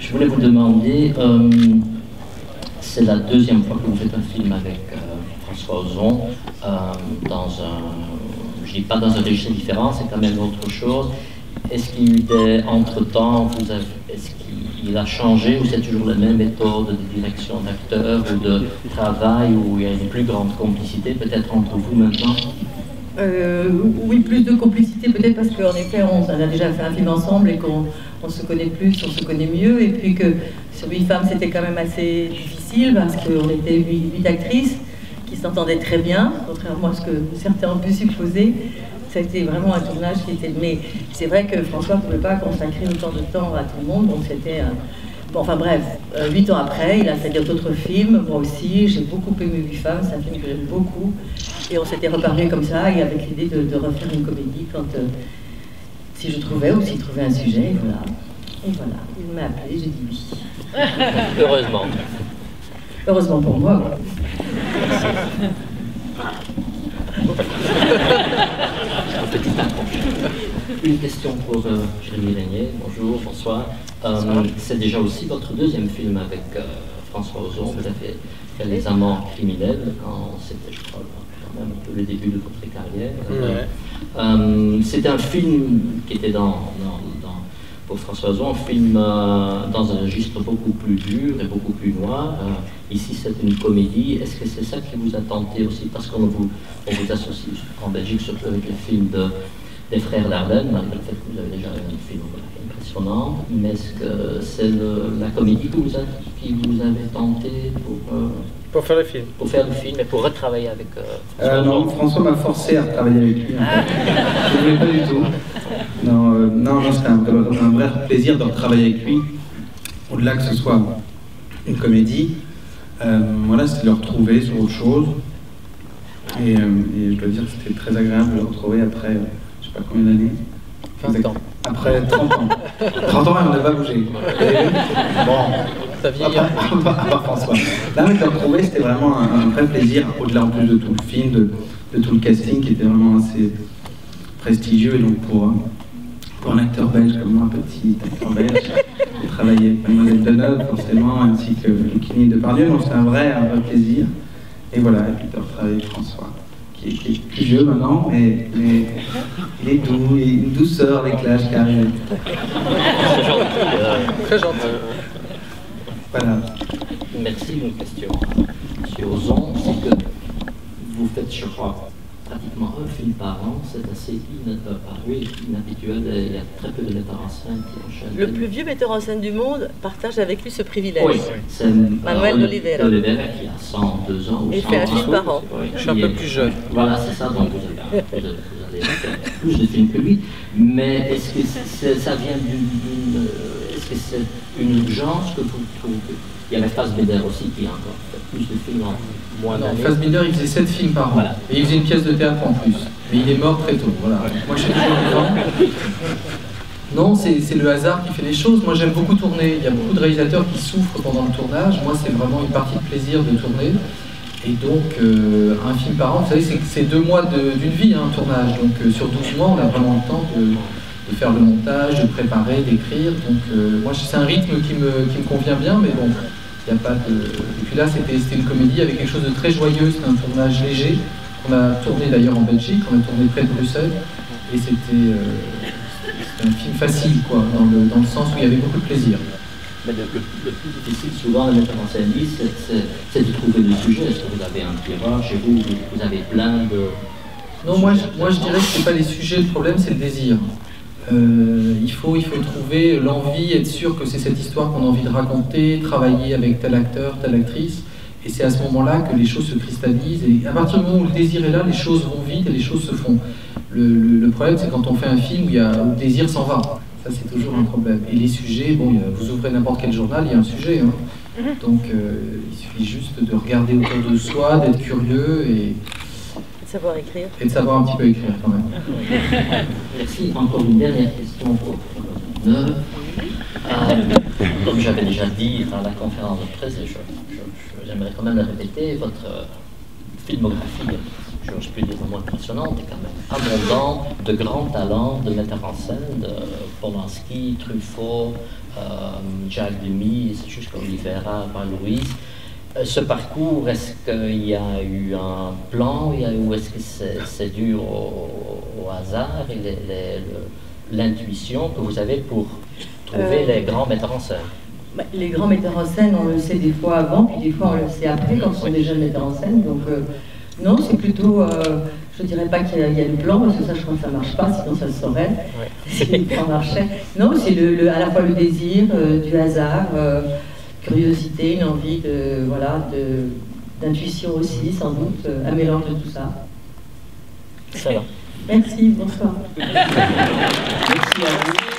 Je voulais vous demander, c'est la deuxième fois que vous faites un film avec François Ozon, dans un, je dis pas dans un registre différent, c'est quand même autre chose. Est-ce qu'il y a eu des, entre-temps, est-ce qu'il a changé ou c'est toujours la même méthode de direction d'acteur ou de travail où il y a une plus grande complicité peut-être entre vous maintenant? Oui, plus de complicité peut-être parce qu'en effet on a déjà fait un film ensemble et qu'on se connaît plus, on se connaît mieux, et puis que sur 8 femmes c'était quand même assez difficile parce qu'on était 8 actrices qui s'entendaient très bien, contrairement à ce que certains ont pu supposer. Ça a été vraiment un tournage qui était... Mais c'est vrai que François ne pouvait pas consacrer autant de temps à tout le monde, donc c'était... Bon, enfin bref, 8 ans après, il a fait d'autres films, moi aussi, j'ai beaucoup aimé 8 femmes, c'est un film que j'aime beaucoup. Et on s'était reparlé comme ça, et avec l'idée de refaire une comédie quand... si je trouvais, ou s'il trouvait un sujet, et voilà. Et voilà, il m'a appelé, j'ai dit oui. Heureusement. Heureusement pour moi, quoi. Une question pour Jérémy Régnier. Bonjour, bonsoir. C'est déjà aussi votre deuxième film avec François Ozon. Vous avez fait Les Amants criminels, quand c'était, je crois, quand même un peu le début de votre carrière. C'était un film qui était pour François Ozon, un film dans un registre beaucoup plus dur et beaucoup plus noir. Ici, c'est une comédie. Est-ce que c'est ça qui vous a tenté aussi? Parce qu'on vous associe en Belgique surtout avec le film des frères Dardenne, malgré le fait que vous avez déjà une filmographie impressionnante. Mais est-ce que c'est la comédie qui vous avez tenté pour faire le film? Pour faire le film et pour retravailler avec François? Non, François m'a forcé à retravailler avec lui. Je ne voulais pas du tout. Non, c'était un vrai plaisir de retravailler avec lui. Au-delà que ce soit une comédie, voilà, c'était de le retrouver sur autre chose. Et je dois dire que c'était très agréable de le retrouver après, je sais pas combien d'années. 20 ans. Après 30 ans. 30 ans et on n'a pas bougé. Bon, ça vieillit. À part François. Là, mais de le retrouver, c'était vraiment un vrai plaisir, au-delà en plus de tout le film, de tout le casting qui était vraiment assez prestigieux. Et donc pour un acteur belge comme moi, un petit acteur belge, j'ai travaillé avec Mademoiselle Deneuve, forcément, ainsi que Clinique de Pardieu, donc c'est un vrai plaisir. Et voilà, et puis de retravailler avec François, qui est plus vieux maintenant, mais il est doux, il y a une douceur avec l'âge qui arrive. C'est gentil. Très gentil. Voilà. Merci. Une question, Monsieur Ozon, c'est que vous faites, je crois, pratiquement un film par an, c'est assez inhabituel, il y a très peu de metteurs en scène qui enchaînent. Le plus vieux metteur en scène du monde partage avec lui ce privilège. Oui, c'est Manuel d'Oliveira. Qui a 102 ans. Il fait un film par an. Je suis un peu plus jeune. Voilà, c'est ça, donc vous allez faire plus de films que lui. Mais est-ce que ça vient d'une... Est-ce que c'est une urgence que vous trouvez? Il y avait Fassbinder aussi qui a encore fait plus de films en moins d'années. Fassbinder, il faisait 7 films par an. Voilà. Et il faisait une pièce de théâtre en plus. Mais il est mort très tôt. Voilà. Moi, je suis toujours vivant. Non, c'est le hasard qui fait les choses. Moi, j'aime beaucoup tourner. Il y a beaucoup de réalisateurs qui souffrent pendant le tournage. Moi, c'est vraiment une partie de plaisir de tourner. Et donc, un film par an, vous savez, c'est 2 mois d'une vie, hein, un tournage. Donc, sur 12 mois, on a vraiment le temps de faire le montage, de préparer, d'écrire. Donc, moi, c'est un rythme qui me convient bien, mais bon, il n'y a pas de... Et puis là, c'était une comédie avec quelque chose de très joyeux. C'était un tournage léger. On a tourné d'ailleurs en Belgique, on a tourné près de Bruxelles. Et c'était un film facile, quoi, dans le sens où il y avait beaucoup de plaisir. Mais le plus difficile, souvent, le metteur en scène, c'est de trouver le sujet. Est-ce que vous avez un tirage chez vous, vous avez plein de... Non, moi je dirais que ce n'est pas les sujets, le problème c'est le désir. Il faut trouver l'envie, être sûr que c'est cette histoire qu'on a envie de raconter, travailler avec tel acteur, telle actrice. Et c'est à ce moment-là que les choses se cristallisent. Et à partir du moment où le désir est là, les choses vont vite et les choses se font. Le problème, c'est quand on fait un film où le désir s'en va. Ça, c'est toujours un problème. Et les sujets, bon, vous ouvrez n'importe quel journal, il y a un sujet. Hein. Donc, il suffit juste de regarder autour de soi, d'être curieux et De savoir écrire. Et de savoir un petit peu écrire, quand même. Merci. Encore une dernière question pour Neuve. Comme j'avais déjà dit à la conférence de presse, et j'aimerais quand même le répéter, votre filmographie je peux dire le mot impressionnante, et quand même abondant de grands talents de metteurs en scène, de Polanski, Truffaut, Jacques Demy, jusqu'à Oliveira, Louise. Ce parcours, est-ce qu'il y a eu un plan ou est-ce que c'est dû au hasard et l'intuition que vous avez pour trouver les grands metteurs en scène? Les grands metteurs en scène, on le sait des fois avant, puis des fois on le sait après, quand ce sont des jeunes metteurs en scène. Donc non, c'est plutôt, je ne dirais pas qu'il y a le plan, parce que ça je crois que ça ne marche pas, sinon ça le saurait, si le plan marchait. Non, c'est à la fois le désir, du hasard, curiosité, une envie d'intuition aussi, sans doute, un mélange de tout ça. Excellent. Merci, bonsoir. Merci à vous.